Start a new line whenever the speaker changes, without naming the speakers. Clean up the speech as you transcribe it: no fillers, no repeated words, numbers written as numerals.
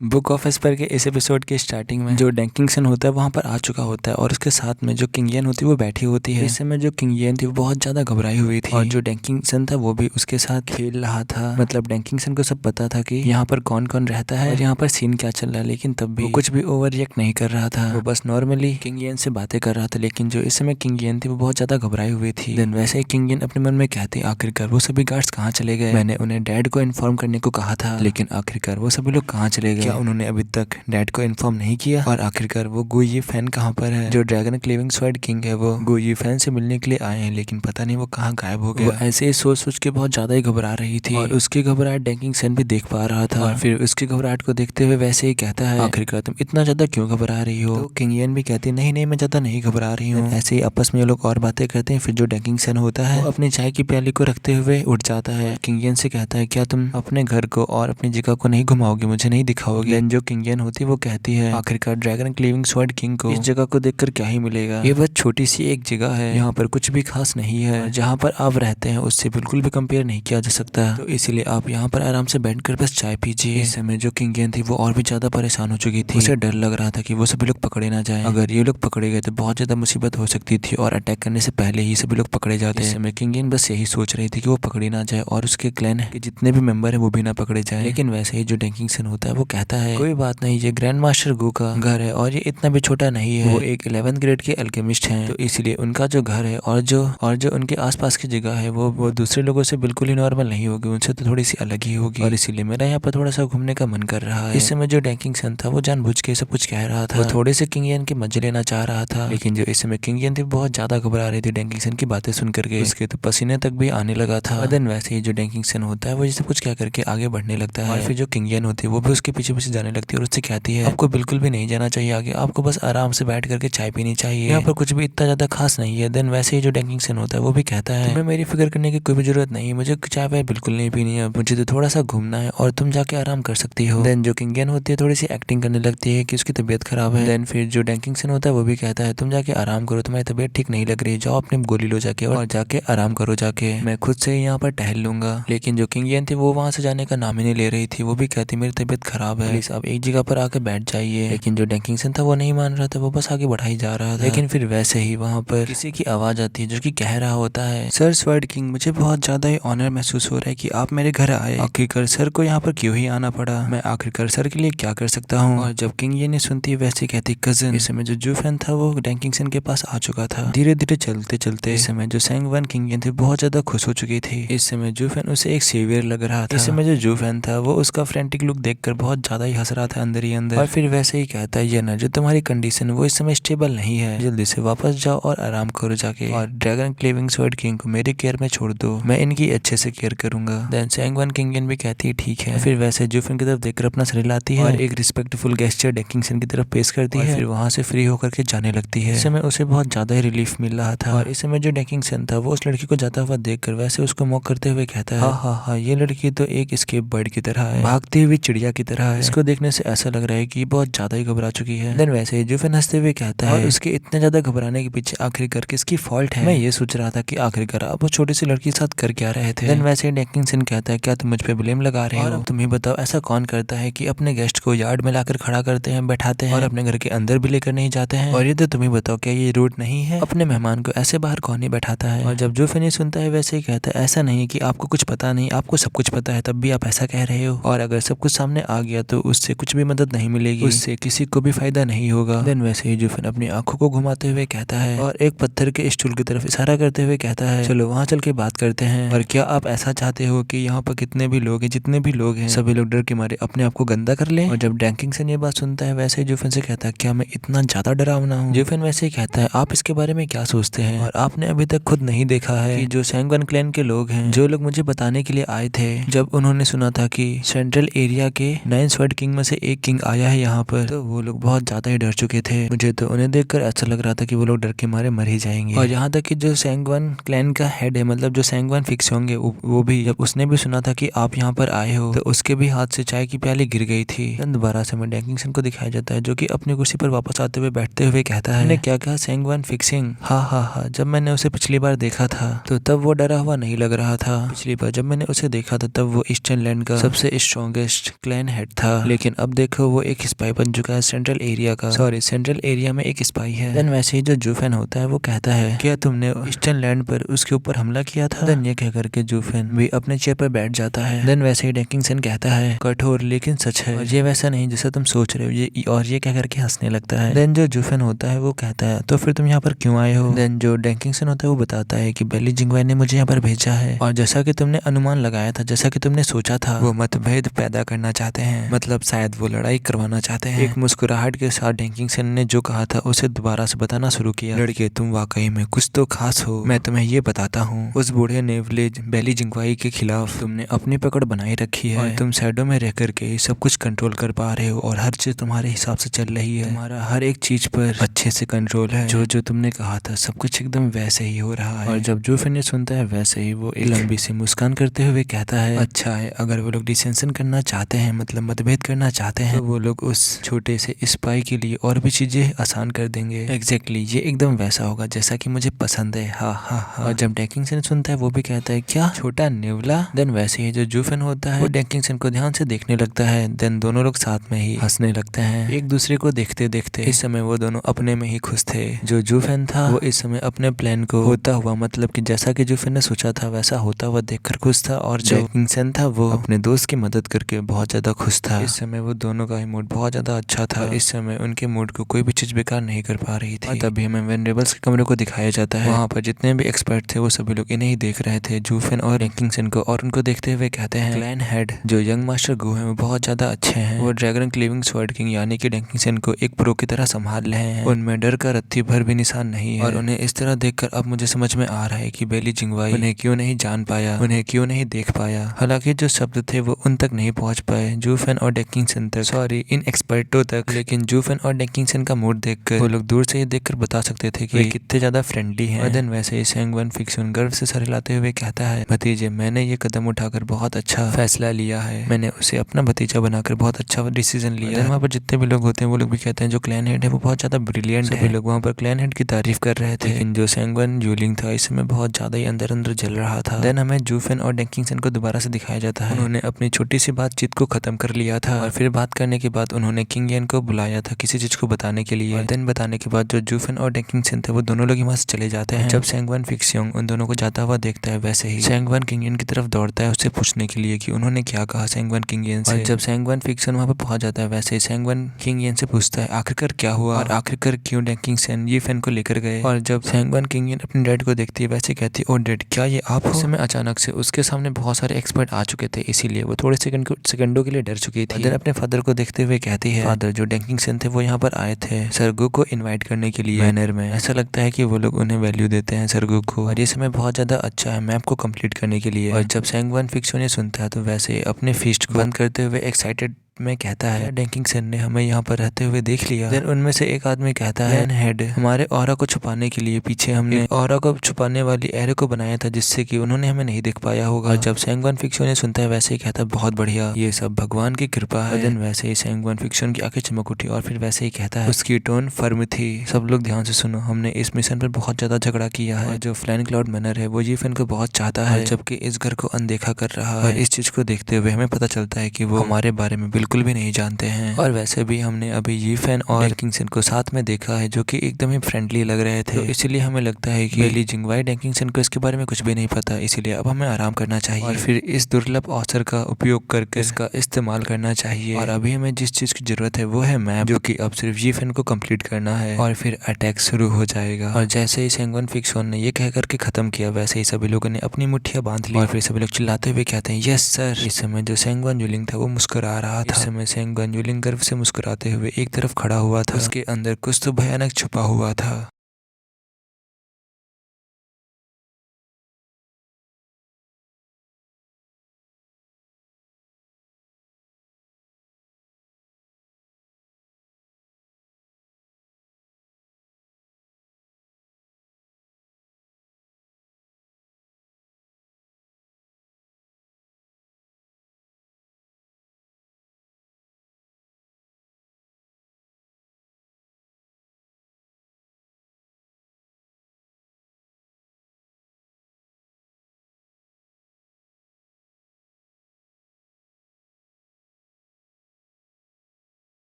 Book of Esper के इस episode के स्टार्टिंग में जो डैंकिंगसन होता है वहाँ पर आ चुका होता है और उसके साथ में जो किंग येन होती है वो बैठी होती है। इस समय जो किंग येन थी वो बहुत ज्यादा घबराई हुई थी और जो डैंकिंगसन था वो भी उसके साथ खेल रहा था। मतलब डैंकिंगसन को सब पता था कि यहाँ पर कौन कौन रहता है और यहाँ पर सीन क्या चल रहा है, लेकिन तब भी वो कुछ भी ओवर रिएक्ट नहीं कर रहा था। वो बस नॉर्मली किंग येन से बातें कर रहा था। लेकिन जो इस समय किंग येन थी वो बहुत ज्यादा घबराई हुई थी। देन वैसे ही किंग येन अपने मन में कहती आखिरकार वो सभी गार्ड्स कहाँ चले गए। मैंने उन्हें डैड को इन्फॉर्म करने को कहा था, लेकिन आखिरकार वो सभी लोग कहाँ चले गए। क्या उन्होंने अभी तक डैड को इन्फॉर्म नहीं किया। और आखिरकार वो गु यीफेन कहाँ पर है। जो ड्रैगन क्लीविंग स्वॉर्ड किंग है वो गु यीफेन से मिलने के लिए आए हैं, लेकिन पता नहीं वो कहाँ गायब हो गया। वो ऐसे ही सोच सोच के बहुत ज्यादा ही घबरा रही थी और उसकी घबराहट डैंकिंगसन भी देख पा रहा था। और फिर उसकी घबराहट को देखते हुए वैसे ही कहता है आखिरकार तुम इतना ज्यादा क्यों घबरा रही हो। तो किंग येन भी कहती नहीं नहीं मैं ज्यादा नहीं घबरा रही हूँ। ऐसे ही आपस में ये लोग और बातें करते हैं। फिर जो डैंकिंगसन होता है वो अपनी चाय की प्याली को रखते हुए उठ जाता है। किंग येन से कहता है क्या तुम अपने घर को और अपनी जगह को नहीं घुमाओगे, मुझे नहीं दिखाओगे। देन जो किंग येन होती है वो कहती है आखिरकार ड्रैगन क्लीविंग स्वॉर्ड किंग को इस जगह को देखकर क्या ही मिलेगा। ये बस छोटी सी एक जगह है, यहाँ पर कुछ भी खास नहीं है। जहाँ पर आप रहते हैं उससे बिल्कुल भी कंपेयर नहीं किया जा सकता, तो इसीलिए आप यहाँ पर आराम से बैठकर बस चाय पीजिए। इस समय जो किंग येन थी वो और भी ज्यादा परेशान हो चुकी थी। उसे डर लग रहा था कि वो सभी लोग पकड़े ना जाए। अगर ये लोग पकड़े गए तो बहुत ज्यादा मुसीबत हो सकती थी और अटैक करने से पहले ही सभी लोग पकड़े जाते। इस समय किंग येन बस यही सोच रही थी कि वो पकड़ी ना जाए और उसके क्लैन के जितने भी मेंबर है वो भी ना पकड़े जाए। लेकिन वैसे ही जो डैंकिंगसन होता है वो कहता है कोई बात नहीं, ये ग्रैंड मास्टर गु का घर है और ये इतना भी छोटा नहीं है। वो एक 11th ग्रेड के अल्केमिस्ट हैं, तो इसलिए उनका जो घर है और जो उनके आसपास की जगह है वो दूसरे लोगों से बिल्कुल ही नॉर्मल नहीं होगी, उनसे तो थोड़ी सी अलग ही होगी। और इसीलिए मेरा यहाँ पर थोड़ा सा घूमने का मन कर रहा है। इस समय जो डैंकिंगसन था वो जानबूझ के सब कुछ कह रहा था। वो थोड़े से किंग येन के मजे लेना चाह रहा था, लेकिन जो इस समय किंग येन थी बहुत ज्यादा घबरा रही थी डैंकिंगसन की बातें सुन करके। उसके तो पसीने तक भी आने लगा था। देन वैसे ही जो डैंकिंगसन होता है वो जैसे कुछ कह करके आगे बढ़ने लगता है और फिर जो किंग येन होती है वो भी उसके पीछे पीछे जाने लगती है और उससे कहती है आपको बिल्कुल भी नहीं जाना चाहिए आगे, आपको बस आराम से बैठ करके चाय पीनी चाहिए, यहाँ पर कुछ भी इतना ज्यादा खास नहीं है। देन वैसे ही जो डैंकिंगसन होता है वो भी कहता है तुम्हें मेरी फिक्र करने की कोई भी जरूरत नहीं है, मुझे चाय पाय बिल्कुल नहीं पीनी है, मुझे तो थोड़ा सा घूमना है और तुम जाके आराम कर सकती हो। देन जो किंग येन होती है थोड़ी सी एक्टिंग करने लगती है कि उसकी तबीयत खराब है। देन फिर जो डैंकिंगसन होता है वो भी कहता है तुम जाके आराम करो, तुम्हारी तबीयत ठीक नहीं लग रही है, जाओ अपनी गोली लो जाके और जाके आराम करो जाके, मैं खुद से यहाँ पर टहल लूंगा। लेकिन जो किंग येन थी वो वहां से जाने का नाम ही नहीं ले रही थी। वो भी कहती मेरी तबीयत खराब है, प्लीज आप एक जगह पर आके बैठ जाइए। लेकिन जो डैंकिंगसन था वो नहीं मान रहा था, वो बस आगे बढ़ाई जा रहा था। लेकिन फिर वैसे ही वहाँ पर किसी की आवाज आती है जो कि कह रहा होता है सर स्वॉर्ड किंग, मुझे बहुत ज्यादा ही ऑनर महसूस हो रहा है कि आप मेरे घर आए। आखिरकार सर को यहाँ पर क्यों ही आना पड़ा, मैं आखिरकार सर के लिए क्या कर सकता हूँ। और जब किंग ये नहीं सुनती वैसे कहती कजन। इस समय जो जूफेन था वो डैंकिंगसन के पास आ चुका था। धीरे धीरे चलते चलते इस समय जो सैंगवन किंग थी बहुत ज्यादा खुश हो चुकी थी। इस समय जूफेन उसे एक सेवियर लग रहा था। इस समय जो जूफेन था वो उसका फ्रेंटिक लुक देखकर बहुत ज्यादा ही हंस रहा था अंदर ही अंदर। और फिर वैसे ही कहता है ये ना जो तुम्हारी कंडीशन वो इस समय स्टेबल नहीं है, जल्दी से वापस जाओ और आराम करो जाके, और ड्रैगन क्लीविंग स्वॉर्ड किंग को मेरी केयर में छोड़ दो, मैं इनकी अच्छे से केयर करूंगा। देन सैंगवन किंग भी कहती है ठीक है। फिर वैसे जूफिन की तरफ देखकर अपना सर हिलाती है और एक रिस्पेक्टफुल गेस्चर डैंकिंगसन की तरफ पेश करती है। फिर वहां से फ्री होकर के जाने लगती है। इस समय उसे बहुत ज्यादा ही रिलीफ मिल रहा था। और इस समय जो डैंकिंगसन था वो उस लड़की को जाता हुआ देखकर वैसे उसको मॉक करते हुए कहता है हाँ ये लड़की तो एक एस्केप बर्ड की तरह है, भागती हुई चिड़िया की तरह है, इसको देखने से ऐसा लग रहा है कि बहुत ज्यादा ही घबरा चुकी है। देन वैसे ही जूफिन हंसते हुए कहता है उसके इतने ज्यादा घबराने के पीछे आखिरकार किसकी फॉल्ट है। मैं ये सोच रहा था कि आखिरकार आप उस छोटी सी लड़की के साथ कर क्या रहे थे। देन वैसे डैंकिंगसन कहता है क्या तुम मुझ पे ब्लेम लगा रहे हो, तुम ही बताओ ऐसा कौन करता है कि अपने गेस्ट को यार्ड में लाकर खड़ा करते हैं, बैठाते हैं और अपने घर के अंदर भी लेकर नहीं जाते हैं। और ये तो तुम ही बताओ क्या ये रूट नहीं है, अपने मेहमान को ऐसे बाहर कौन ही बैठाता है। और जब जूफिन ये सुनता है वैसे ही कहता है ऐसा नहीं कि आपको कुछ पता नहीं, आपको सब कुछ पता है तब भी आप ऐसा कह रहे हो, और अगर सब कुछ सामने आ गया तो उससे कुछ भी मदद नहीं मिलेगी, उससे किसी को भी फायदा नहीं होगा। देन वैसे ही जूफिन अपनी आंखों को घुमाते हुए कहता है और एक पत्थर के स्टूल की तरफ इशारा करते हुए कहता है चलो वहाँ चल के बात करते हैं। और क्या आप ऐसा चाहते हो कि यहाँ पर कितने भी लोग हैं, जितने भी लोग हैं सभी लोग डर के मारे अपने आप को गंदा कर लें। और जब डैंकिंगसन ये बात सुनता है वैसे ही जूफिन से कहता है क्या मैं इतना ज्यादा डरावना हूँ। जूफिन वैसे ही कहता है आप इसके बारे में क्या सोचते हैं, और आपने अभी तक खुद नहीं देखा है कि जो सैंगवन क्लैन के लोग हैं, जो लोग मुझे बताने के लिए आए थे जब उन्होंने सुना था कि सेंट्रल एरिया के 9 स्वॉर्ड किंग में से एक किंग आया है यहाँ पर, तो वो लोग बहुत ज्यादा ही डर चुके थे। मुझे तो उन्हें देखकर ऐसा लग रहा था कि वो लोग डर के मारे मर ही जाएंगे। और यहाँ तक कि जो सैंगवन क्लैन का हेड है, मतलब जो सैंगवन फिक्स होंगे, वो भी जब उसने भी सुना था कि आप यहाँ पर आए हो तो उसके भी हाथ से चाय की प्याली गिर गई थी। दोबारा से डैंकिंगसन को दिखाया जाता है जो कि अपनी कुर्सी पर वापस आते हुए बैठते हुए कहता है क्या कहा सैंगवन फिक्सिंग, हाँ जब मैंने उसे पिछली बार देखा था तो तब वो डरा हुआ नहीं लग रहा था। पिछली बार जब मैंने उसे देखा था तब वो ईस्टर्न लैंड का सबसे स्ट्रॉन्गेस्ट क्लैन हेड था। था, लेकिन अब देखो वो एक स्पाई बन चुका है सेंट्रल एरिया का। सॉरी, सेंट्रल एरिया में एक स्पाई है। देन वैसे ही जो जूफेन होता है वो कहता है क्या तुमने ईस्टर्न लैंड पर उसके ऊपर हमला किया था। देन ये कह करके जूफेन भी अपने चेयर पर बैठ जाता है। देन वैसे ही डेकिंगसन कहता है कठोर लेकिन सच है, और ये वैसा नहीं जैसा तुम सोच रहे हो, ये और ये कह करके हंसने लगता है। देन जो जूफेन होता है वो कहता है तो फिर तुम यहाँ पर क्यों आए हो। देन जो डेकिंगसन होता है वो बताता है कि बेली जिंगवाई ने मुझे यहाँ पर भेजा है, और जैसा कि तुमने अनुमान लगाया था, जैसा कि तुमने सोचा था, वो मतभेद पैदा करना चाहते हैं, मतलब शायद वो लड़ाई करवाना चाहते हैं। एक मुस्कुराहट के साथ डेकिंगसन ने जो कहा था उसे दोबारा से बताना शुरू किया। लड़के तुम वाकई में कुछ तो खास हो, मैं तुम्हें ये बताता हूँ। उस बूढ़े ने बेली जिंगवाई के खिलाफ तुमने अपनी पकड़ बनाई रखी है, और तुम शैडो में रह करके सब कुछ कंट्रोल कर पा रहे हो, और हर चीज तुम्हारे हिसाब से चल रही है, तुम्हारा हर एक चीज पर अच्छे से कंट्रोल है। जो जो तुमने कहा था सब कुछ एकदम वैसे ही हो रहा है। और जब जूफेन ने सुनता है वैसे ही वो एक लंबी सी मुस्कान करते हुए कहता है अच्छा है, अगर वो लोग डिसेंशन करना चाहते हैं, मतलब मतभेद करना चाहते हैं, तो वो लोग उस छोटे से स्पाई के लिए और भी चीजें आसान कर देंगे। एग्जैक्टली, ये एकदम वैसा होगा जैसा कि मुझे पसंद है। हाँ हाँ हाँ। और जब डेकिंगसन सुनता है वो भी कहता है क्या छोटा नेवला। देन वैसे ही जो जूफेन होता है वो डेकिंगसन को ध्यान से देखने लगता है। देन दोनों लोग साथ में ही हंसने लगते हैं एक दूसरे को देखते देखते। इस समय वो दोनों अपने में ही खुश थे। जो जूफेन था वो इस समय अपने प्लान को होता हुआ, मतलब कि जैसा कि जूफेन ने सोचा था वैसा होता हुआ देखकर खुश था, और जो डेकिंगसन था वो अपने दोस्त की मदद करके बहुत ज्यादा खुश था। इस समय वो दोनों का ही मूड बहुत ज्यादा अच्छा था। इस समय उनके मूड को कोई भी चीज बेकार नहीं कर पा रही थी। तभी हमें वेनरेबल्स के कमरे को दिखाया जाता है। वहाँ पर जितने भी एक्सपर्ट थे वो सभी लोग इन्हें ही देख रहे थे, जूफेन और डेकिंगसन को, और उनको देखते हुए कहते हैं क्लैन हेड जो यंग मास्टर गो है वो बहुत ज्यादा अच्छे हैं। वो ड्रैगन क्लीविंग स्वॉर्ड किंग यानी कि डेकिंगसन को एक प्रो की तरह संभाल रहे हैं। उनमें डर का रत्ती भर भी निशान नहीं है, और उन्हें इस तरह देखकर अब मुझे समझ में आ रहा है कि बेली जिंगवाई उन्हें क्यों नहीं जान पाया, उन्हें क्यों नहीं देख पाया। हालांकि जो शब्द थे वो उन तक नहीं पहुंच पाए, जूफेन और डेकिंगसन तक, सॉरी इन एक्सपर्टों तक। लेकिन जूफेन और डेकिंगसन का मूड देखकर वो लोग दूर से ही देखकर बता सकते थे कि वे कितने ज्यादा फ्रेंडली हैं। और देन वैसे ही सेंगवन फिक्सन गर्व से सर हिलाते हुए कहता है भतीजे, मैंने ये कदम उठाकर बहुत अच्छा फैसला लिया है, मैंने उसे अपना भतीजा बनाकर बहुत अच्छा डिसीजन लिया है। वहाँ पर जितने भी लोग होते हैं वो लोग भी कहते हैं जो क्लैन हेड है वो बहुत ज्यादा ब्रिलियंट है। सभी लोग वहाँ पर क्लैन हेड की तारीफ कर रहे थे, लेकिन जो सेंगवन यूलिंग था इस समय बहुत ज्यादा ही अंदर अंदर जल रहा था। देन हमें जूफेन और डेकिंगसन को दोबारा से दिखाया जाता है। उन्होंने अपनी छोटी सी बातचीत को खत्म कर लिया था, और फिर बात करने के बाद उन्होंने किंग येन को बुलाया था किसी चीज को बताने के लिए। देन बताने के बाद जो जूफेन और डेकिंगसन थे वो दोनों लोग वहाँ से चले जाते हैं। जब सेंगवन फिक्सियोंग उन दोनों को जाता हुआ देखता है वैसे ही सेंगवन किंग येन की तरफ दौड़ता है उससे पूछने के लिए कि उन्होंने क्या कहा सेंगवन किंग येन से। और जब सेंगवन फिक्सन वहाँ पर पहुंच जाता है वैसे ही सेंगवन किंग येन से पूछता है आखिरकार क्या हुआ, और आखिरकार क्यों डेकिंगसन ये फैन को लेकर गए। और जब सेंगवन किंग येन अपने डैड को देखती है वैसे कहती है ओ डैड क्या ये आप हो। उस समय अचानक से उसके सामने बहुत सारे एक्सपर्ट आ चुके थे, इसीलिए वो थोड़े सेकंडों के लिए डर चुकी थी। देन अपने फादर को देखते हुए कहती है फादर जो डेकिंगसन थे वो यहाँ पर आए थे सरगू को इन्वाइट करने के लिए मैनर में। ऐसा लगता है कि वो लोग उन्हें वैल्यू देते हैं सरगू को, और ये समय बहुत ज्यादा अच्छा है मैप को कंप्लीट करने के लिए। और जब सेंगवन फिक्सन सुनता है तो वैसे अपने फीस्ट को बंद करते हुए एक्साइटेड में कहता है डेकिंगसन ने हमें यहाँ पर रहते हुए देख लिया। देन उनमें से एक आदमी कहता है हेड हमारे ऑरा को छुपाने के लिए पीछे हमने ऑरा को छुपाने वाली एरो को बनाया था जिससे कि उन्होंने हमें नहीं देख पाया होगा। और जब सेंगवन फिक्सन ने सुनता है वैसे ही कहता है बहुत बढ़िया, ये सब भगवान की कृपा है। देन वैसे ही सेंगवन फिक्सन की आंखें चमक उठी और फिर वैसे ही कहता है उसकी टोन फर्म थी सब लोग ध्यान से सुनो, हमने इस मिशन पर बहुत ज्यादा झगड़ा किया है। जो फ्लाइंग क्लाउड मैनर है वो यीफेन को बहुत चाहता है जबकि इस घर को अनदेखा कर रहा है। इस चीज को देखते हुए हमें पता चलता है कि वो हमारे बारे में बिल्कुल भी नहीं जानते हैं। और वैसे भी हमने अभी यीफेन और डेकिंगसन को साथ में देखा है जो कि एकदम ही फ्रेंडली लग रहे थे, तो इसलिए हमें लगता है कि बेली जिंगवाई डेकिंगसन को इसके बारे में कुछ भी नहीं पता, इसीलिए अब हमें आराम करना चाहिए और फिर इस दुर्लभ अवसर का उपयोग करके इसका इस्तेमाल करना चाहिए। और अभी हमें जिस चीज की जरूरत है वो है मैप, जो कि अब सिर्फ यीफेन को कंप्लीट करना है और फिर अटैक शुरू हो जाएगा। और जैसे ही सेंगवन फिक्सन ने ये कह करके खत्म किया वैसे ही सभी लोगों ने अपनी मुट्ठियां बांध ली और फिर सभी लोग चिल्लाते हुए कहते हैं यस सर। इस समय जो सेंगवन यूलिंग था वो मुस्कुरा रहा था। इस समय सेंगवन यूलिंग गर्व से मुस्कुराते हुए एक तरफ खड़ा हुआ था, उसके अंदर कुछ तो भयानक छुपा हुआ था।